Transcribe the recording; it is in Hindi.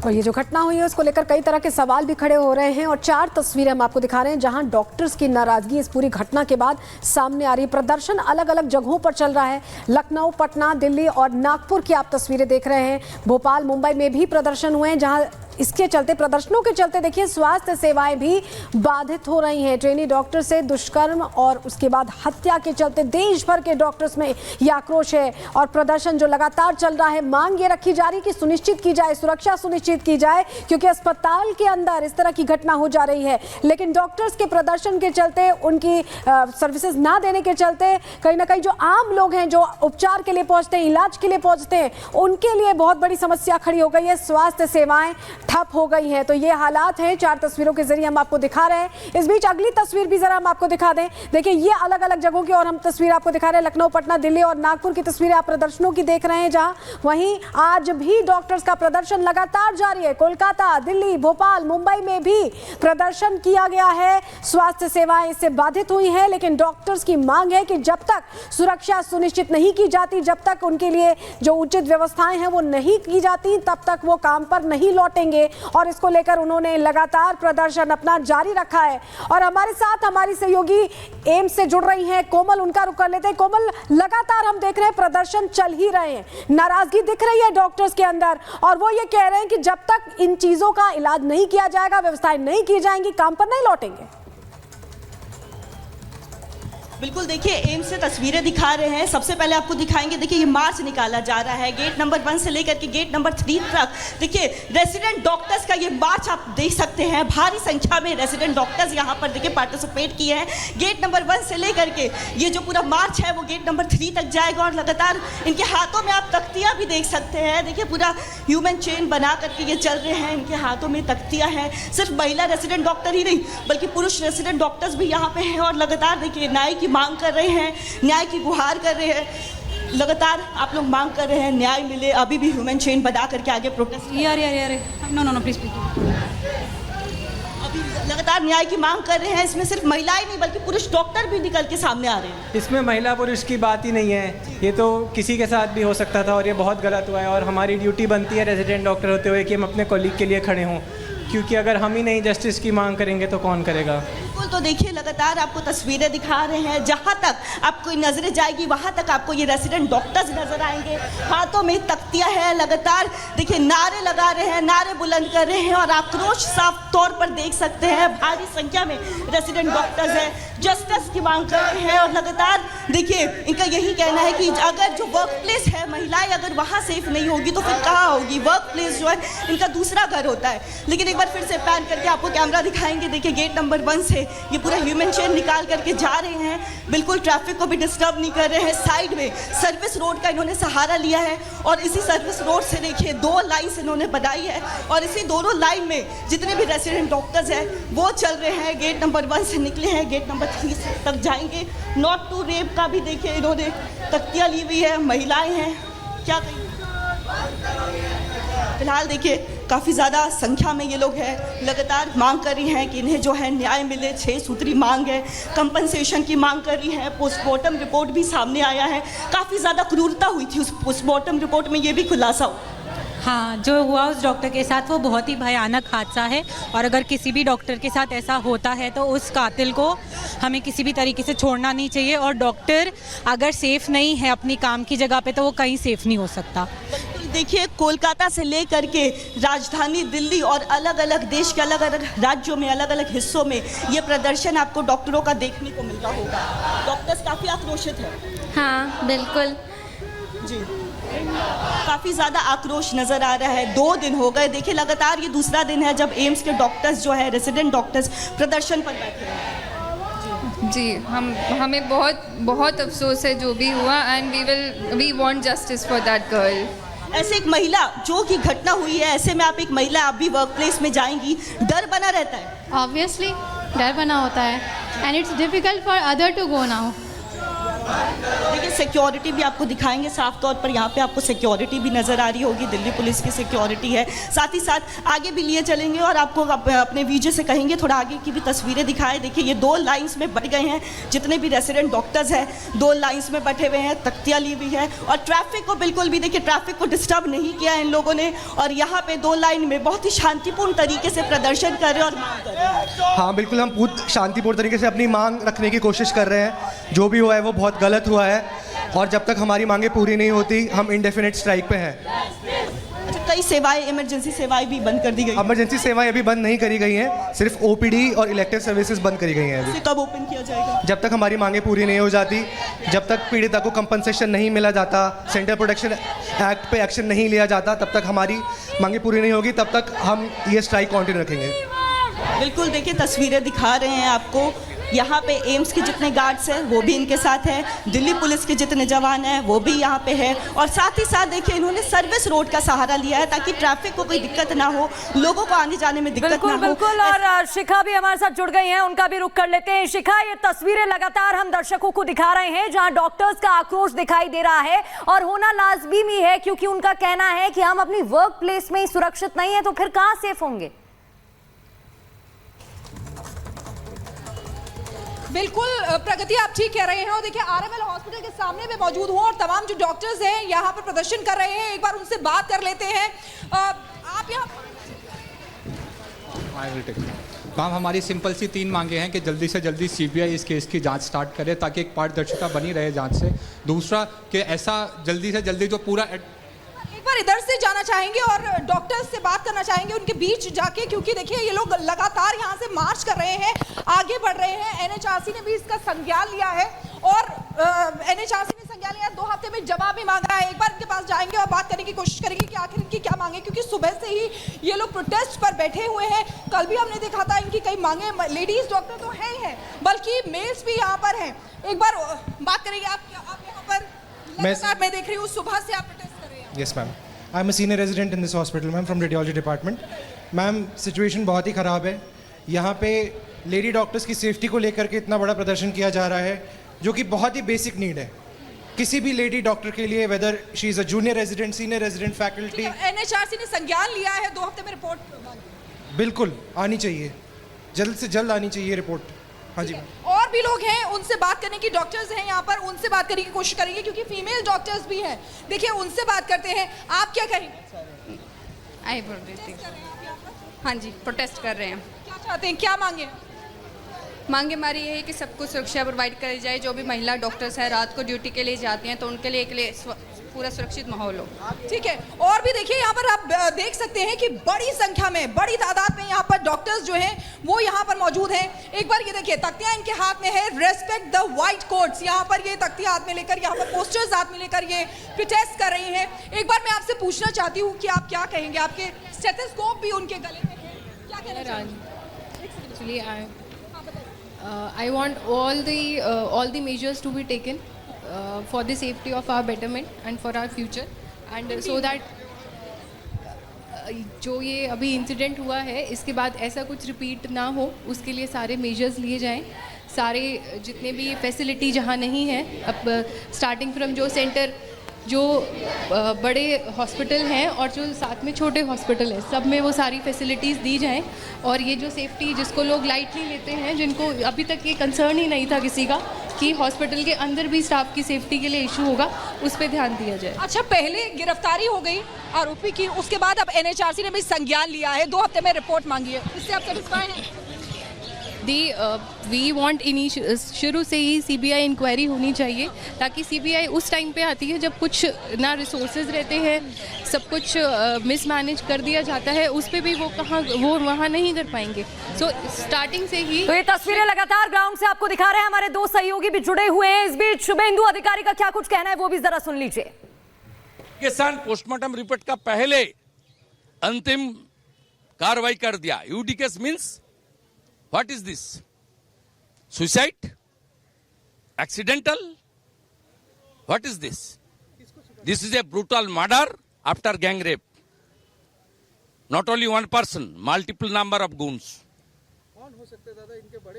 और ये जो घटना हुई है उसको लेकर कई तरह के सवाल भी खड़े हो रहे हैं और 4 तस्वीरें हम आपको दिखा रहे हैं जहां डॉक्टर्स की नाराजगी इस पूरी घटना के बाद सामने आ रही है। प्रदर्शन अलग अलग जगहों पर चल रहा है। लखनऊ, पटना, दिल्ली और नागपुर की आप तस्वीरें देख रहे हैं। भोपाल, मुंबई में भी प्रदर्शन हुए हैं जहां इसके चलते, प्रदर्शनों के चलते देखिए स्वास्थ्य सेवाएं भी बाधित हो रही हैं। ट्रेनी डॉक्टर से दुष्कर्म और उसके बाद हत्या के चलते देश भर के डॉक्टर्स में यह आक्रोश है और प्रदर्शन जो लगातार चल रहा है। मांग ये रखी जा रही कि सुनिश्चित की जाए, सुरक्षा सुनिश्चित की जाए, क्योंकि अस्पताल के अंदर इस तरह की घटना हो जा रही है। लेकिन डॉक्टर्स के प्रदर्शन के चलते, उनकी सर्विसेज ना देने के चलते कहीं ना कहीं जो आम लोग हैं, जो उपचार के लिए पहुंचते हैं, इलाज के लिए पहुंचते हैं, उनके लिए बहुत बड़ी समस्या खड़ी हो गई है। स्वास्थ्य सेवाएं ठप हो गई हैं। तो ये हालात हैं, 4 तस्वीरों के जरिए हम आपको दिखा रहे हैं। इस बीच अगली तस्वीर भी जरा हम आपको दिखा दें। देखिए ये अलग अलग जगहों की और हम तस्वीर आपको दिखा रहे हैं। लखनऊ, पटना, दिल्ली और नागपुर की तस्वीरें आप प्रदर्शनों की देख रहे हैं, जहां वहीं आज भी डॉक्टर्स का प्रदर्शन लगातार जारी है। कोलकाता, दिल्ली, भोपाल, मुंबई में भी प्रदर्शन किया गया है। स्वास्थ्य सेवाएं इससे बाधित हुई हैं, लेकिन डॉक्टर्स की मांग है कि जब तक सुरक्षा सुनिश्चित नहीं की जाती, जब तक उनके लिए जो उचित व्यवस्थाएं हैं वो नहीं की जाती, तब तक वो काम पर नहीं लौटेंगे। और इसको लेकर उन्होंने लगातार प्रदर्शन अपना जारी रखा है। और हमारे साथ हमारी सहयोगी एम्स से जुड़ रही हैं कोमल, उनका रुख कर लेते हैं। कोमल, लगातार हम देख रहे हैं प्रदर्शन चल ही रहे हैं, नाराजगी दिख रही है डॉक्टर्स के अंदर और वो ये कह रहे हैं कि जब तक इन चीजों का इलाज नहीं किया जाएगा, व्यवस्थाएं नहीं की जाएंगी, काम पर नहीं लौटेंगे। बिल्कुल, देखिए एम्स से तस्वीरें दिखा रहे हैं। सबसे पहले आपको दिखाएंगे, देखिए ये मार्च निकाला जा रहा है गेट नंबर 1 से लेकर के गेट नंबर 3 तक। देखिए रेजिडेंट डॉक्टर्स का ये मार्च आप देख सकते हैं। भारी संख्या में रेजिडेंट डॉक्टर्स यहाँ पर देखिए पार्टिसिपेट किए हैं। गेट नंबर 1 से लेकर के ये जो पूरा मार्च है वो गेट नंबर 3 तक जाएगा और लगातार इनके हाथों में आप तख्तियाँ भी देख सकते हैं। देखिए पूरा ह्यूमन चेन बना करके ये चल रहे हैं। इनके हाथों में तख्तियाँ हैं। सिर्फ महिला रेजिडेंट डॉक्टर ही नहीं बल्कि पुरुष रेजिडेंट डॉक्टर्स भी यहाँ पे हैं और लगातार देखिए न्याय की मांग कर रहे हैं, न्याय की गुहार कर रहे हैं। लगातार आप लोग मांग कर रहे हैं न्याय मिले। अभी भी ह्यूमन चेन बना करके आगे प्रोटेस्ट नो प्लीज अभी लगातार न्याय की मांग कर रहे हैं। इसमें सिर्फ महिलाएं नहीं बल्कि पुरुष डॉक्टर भी निकल के सामने आ रहे हैं। इसमें महिला पुरुष की बात ही नहीं है, ये तो किसी के साथ भी हो सकता था और ये बहुत गलत हुआ है। और हमारी ड्यूटी बनती है रेजिडेंट डॉक्टर होते हुए कि हम अपने कॉलीग के लिए खड़े हों, क्योंकि अगर हम ही नहीं जस्टिस की मांग करेंगे तो कौन करेगा। बिल्कुल, तो देखिए लगातार आपको तस्वीरें दिखा रहे हैं। जहाँ तक आपको नजरें जाएगी वहाँ तक आपको ये रेजिडेंट डॉक्टर्स नजर आएंगे। हाथों में तख्तियाँ हैं। लगातार देखिए नारे लगा रहे हैं, नारे बुलंद कर रहे हैं और आक्रोश साफ तौर पर देख सकते हैं। भारी संख्या में रेजिडेंट डॉक्टर्स हैं, जस्टिस की मांग कर रहे हैं और लगातार देखिए इनका यही कहना है कि अगर जो वर्क प्लेस है, महिलाएं अगर वहाँ सेफ नहीं होगी तो फिर कहाँ होगी। वर्क प्लेस जो है इनका दूसरा घर होता है। लेकिन एक बार फिर से पैन करके आपको कैमरा दिखाएंगे। देखिए गेट नंबर 1 से ये पूरा ह्यूमन चेन निकाल करके जा रहे हैं। बिल्कुल ट्रैफिक को भी डिस्टर्ब नहीं कर रहे हैं। साइड में सर्विस रोड का इन्होंने सहारा लिया है और इसी सर्विस रोड से देखिए 2 लाइन्स इन्होंने बनाई है और इसी दोनों लाइन में जितने भी रेजिडेंट डॉक्टर्स हैं वो चल रहे हैं। गेट नंबर 1 से निकले हैं, गेट नंबर 3 तक जाएंगे। नॉट टू रेप का भी देखिए इन्होंने तख्तियाँ ली हुई है। महिलाएं हैं, क्या कहें। फिलहाल देखिए काफ़ी ज़्यादा संख्या में ये लोग हैं। लगातार मांग कर रही हैं कि इन्हें जो है न्याय मिले। 6 सूत्री मांग है, कंपनसेशन की मांग कर रही है। पोस्टमार्टम रिपोर्ट भी सामने आया है। काफ़ी ज़्यादा क्रूरता हुई थी उस पोस्टमार्टम रिपोर्ट में, ये भी खुलासा हो। हाँ, जो हुआ उस डॉक्टर के साथ वो बहुत ही भयानक हादसा है और अगर किसी भी डॉक्टर के साथ ऐसा होता है तो उस कातिल को हमें किसी भी तरीके से छोड़ना नहीं चाहिए। और डॉक्टर अगर सेफ़ नहीं है अपनी काम की जगह पे तो वो कहीं सेफ़ नहीं हो सकता। देखिए कोलकाता से लेकर के राजधानी दिल्ली और अलग अलग देश के अलग अलग राज्यों में, अलग अलग हिस्सों में ये प्रदर्शन आपको डॉक्टरों का देखने को मिल रहा होगा। डॉक्टर्स काफ़ी आक्रोशित हैं। हाँ बिल्कुल जी, काफ़ी ज़्यादा आक्रोश नज़र आ रहा है। 2 दिन हो गए, देखिए लगातार ये दूसरा दिन है जब एम्स के डॉक्टर्स जो है, रेजिडेंट डॉक्टर्स प्रदर्शन पर बैठे हैं। जी, हमें बहुत अफसोस है जो भी हुआ and we want justice for that girl. ऐसे एक महिला जो कि घटना हुई है, ऐसे में आप एक महिला, आप भी वर्क प्लेस में जाएंगी, डर बना रहता है। ऑब्वियसली डर बना होता है and it's difficult for other to go now. देखिए सिक्योरिटी भी आपको दिखाएंगे, साफ तौर पर यहाँ पे आपको सिक्योरिटी भी नज़र आ रही होगी, दिल्ली पुलिस की सिक्योरिटी है। साथ ही साथ आगे भी लिए चलेंगे और आपको अपने वीजे से कहेंगे थोड़ा आगे की भी तस्वीरें दिखाएं। देखिए ये 2 लाइन्स में बट गए हैं, जितने भी रेसिडेंट डॉक्टर्स हैं 2 लाइन्स में बैठे हुए हैं, तख्तियाँ ली हुई है और ट्रैफिक को बिल्कुल भी देखिए ट्रैफिक को डिस्टर्ब नहीं किया है इन लोगों ने और यहाँ पे 2 लाइन में बहुत ही शांतिपूर्ण तरीके से प्रदर्शन कर रहे हैं और मांग कर रहे हैं। हाँ बिल्कुल, हम पूरी शांतिपूर्ण तरीके से अपनी मांग रखने की कोशिश कर रहे हैं। जो भी हुआ है वो बहुत गलत हुआ है और जब तक हमारी मांगें पूरी नहीं होती हम इंडेफिनिट स्ट्राइक पे हैं। अच्छा, कई सेवाएं, इमरजेंसी सेवाएं भी बंद कर दी गई। इमरजेंसी सेवाएं अभी बंद नहीं करी गई हैं, सिर्फ ओपीडी और इलेक्टिव सर्विसेज बंद करी गई हैं। अभी कब ओपन किया जाएगा? जब तक हमारी मांगें पूरी नहीं हो जाती, जब तक पीड़िता को कंपनसेशन नहीं मिला जाता, सेंट्रल प्रोटेक्शन एक्ट पे एक्शन नहीं लिया जाता, तब तक हमारी मांगें पूरी नहीं होगी, तब तक हम ये स्ट्राइक कंटिन्यू रखेंगे। बिल्कुल, देखिए तस्वीरें दिखा रहे हैं आपको, यहाँ पे एम्स के जितने गार्ड्स हैं वो भी इनके साथ हैं, दिल्ली पुलिस के जितने जवान हैं वो भी यहाँ पे है और साथ ही साथ देखिए इन्होंने सर्विस रोड का सहारा लिया है ताकि ट्रैफिक को कोई दिक्कत ना हो, लोगों को आने जाने में दिक्कत ना हो। बिल्कुल, और शिखा भी हमारे साथ जुड़ गई हैं, उनका भी रुख कर लेते हैं। शिखा, ये तस्वीरें लगातार हम दर्शकों को दिखा रहे हैं जहां डॉक्टर्स का आक्रोश दिखाई दे रहा है और होना लाजमी भी है क्योंकि उनका कहना है कि हम अपनी वर्क प्लेस में ही सुरक्षित नहीं है तो फिर कहां सेफ होंगे। बिल्कुल प्रगति, आप ठीक कह रहे हैं और देखिए आरएमएल हॉस्पिटल के सामने मैं मौजूद हूँ और तमाम जो डॉक्टर्स हैं यहाँ पर प्रदर्शन कर रहे हैं, एक बार उनसे बात कर लेते हैं। आप यहाँ काम हमारी सिंपल सी 3 मांगे हैं कि जल्दी से जल्दी सीबीआई इस केस की जांच स्टार्ट करे ताकि एक पारदर्शिता बनी रहे जांच से। दूसरा कि ऐसा जल्दी से जल्दी जो पूरा एक बार इधर से जाना चाहेंगे और डॉक्टर्स से बात करना चाहेंगे उनके बीच जाके, क्योंकि देखिए ये लोग लगातार यहाँ से मार्च कर रहे हैं, आगे बढ़ रहे हैं। एनएचआरसी ने भी इसका संज्ञान लिया है और एनएचआरसी ने संज्ञान लिया, 2 हफ्ते में जवाब भी मांगा है। एक बार इनके पास जाएंगे और बात करने की कोशिश करेंगे कि आखिर इनकी क्या मांगे, क्योंकि सुबह से ही ये लोग प्रोटेस्ट पर बैठे हुए हैं। कल भी हमने देखा था इनकी कई मांगे, लेडीज डॉक्टर तो है ही है बल्कि मेल्स भी यहाँ पर हैं। एक बार बात करेंगे, आप यहाँ पर लगातार मैं देख रही हूँ सुबह से आप प्रोटेस्ट कर रहे हैं। Yes ma'am, I am a senior resident in this hospital ma'am, from radiology department. Ma'am situation बहुत ही ख़राब है, यहाँ पे लेडी डॉक्टर्स की सेफ्टी को लेकर के इतना बड़ा प्रदर्शन किया जा रहा है जो कि बहुत ही बेसिक नीड है किसी भी लेडी डॉक्टर के लिए, whether she is a junior resident, senior resident, faculty. NHRC ने संज्ञान लिया है, 2 हफ्ते में रिपोर्ट बिल्कुल आनी चाहिए, जल्द से जल्द आनी चाहिए रिपोर्ट। हाँ जी। और भी लोग हैं, उनसे बात करने की, डॉक्टर्स हैं यहाँ पर, उनसे बात करने की कोशिश करेंगे क्योंकि फीमेल डॉक्टर्स भी हैं। देखिए उनसे बात करते हैं, आप क्या कहेंगे? आई बोल रही थी। हाँ जी, प्रोटेस्ट कर रहे हैं। क्या चाहते हैं, क्या मांगे? मांगे हमारी ये है कि सबको सुरक्षा प्रोवाइड करी जाए, जो भी महिला डॉक्टर्स हैं रात को ड्यूटी के लिए जाती हैं तो उनके लिए पूरा सुरक्षित माहौल हो। ठीक है, और भी देखिए यहाँ पर आप देख सकते हैं कि बड़ी संख्या में, बड़ी तादाद में यहाँ पर डॉक्टर्स जो हैं वो यहाँ पर मौजूद हैं। एक बार ये देखिए तख्तियाँ इनके हाथ में है, रेस्पेक्ट द वाइट कोट्स, यहाँ पर ये तख्तियाँ हाथ में लेकर, यहाँ पर पोस्टर्स हाथ में लेकर ये प्रोटेस्ट कर रही हैं। एक बार मैं आपसे पूछना चाहती हूँ कि आप क्या कहेंगे, आपके स्टेथोस्कोप भी उनके गले में है, क्या कहना चाहेंगे? I want all the measures to be taken for the safety of our betterment and for our future, and so that जो ये अभी इंसिडेंट हुआ है इसके बाद ऐसा कुछ रिपीट ना हो, उसके लिए सारे मेजर्स लिए जाएं। सारे जितने भी फैसिलिटी जहाँ नहीं है, अब स्टार्टिंग फ्रॉम जो सेंटर, जो बड़े हॉस्पिटल हैं और जो साथ में छोटे हॉस्पिटल हैं, सब में वो सारी फैसिलिटीज़ दी जाएं। और ये जो सेफ्टी जिसको लोग लाइटली लेते हैं, जिनको अभी तक ये कंसर्न ही नहीं था किसी का कि हॉस्पिटल के अंदर भी स्टाफ की सेफ्टी के लिए इशू होगा, उस पर ध्यान दिया जाए। अच्छा, पहले गिरफ्तारी हो गई आरोपी की, उसके बाद अब एनएचआरसी ने भी संज्ञान लिया है, 2 हफ्ते में रिपोर्ट मांगी है, इससे आप सेटिस्फाई हैं? वी वांट शुरू से ही सीबीआई इंक्वायरी होनी चाहिए, ताकि सीबीआई उस टाइम पे आती है जब कुछ ना रिसोर्सेज रहते हैं, सब कुछ मिसमैनेज कर दिया जाता है, उस पे भी वो वहाँ नहीं कर पाएंगे। सो स्टार्टिंग से ही। तो ये तस्वीरें लगातार ग्राउंड से आपको दिखा रहे हैं, हमारे 2 सहयोगी भी जुड़े हुए हैं। इस बीच शुभेंदु अधिकारी का क्या कुछ कहना है वो भी जरा सुन लीजिए। किसान पोस्टमार्टम रिपोर्ट का पहले अंतिम कार्रवाई कर दिया। UD case means What is this? Suicide? Accidental? What is this? This is a brutal murder after gang rape. Not only one person, multiple number of goons.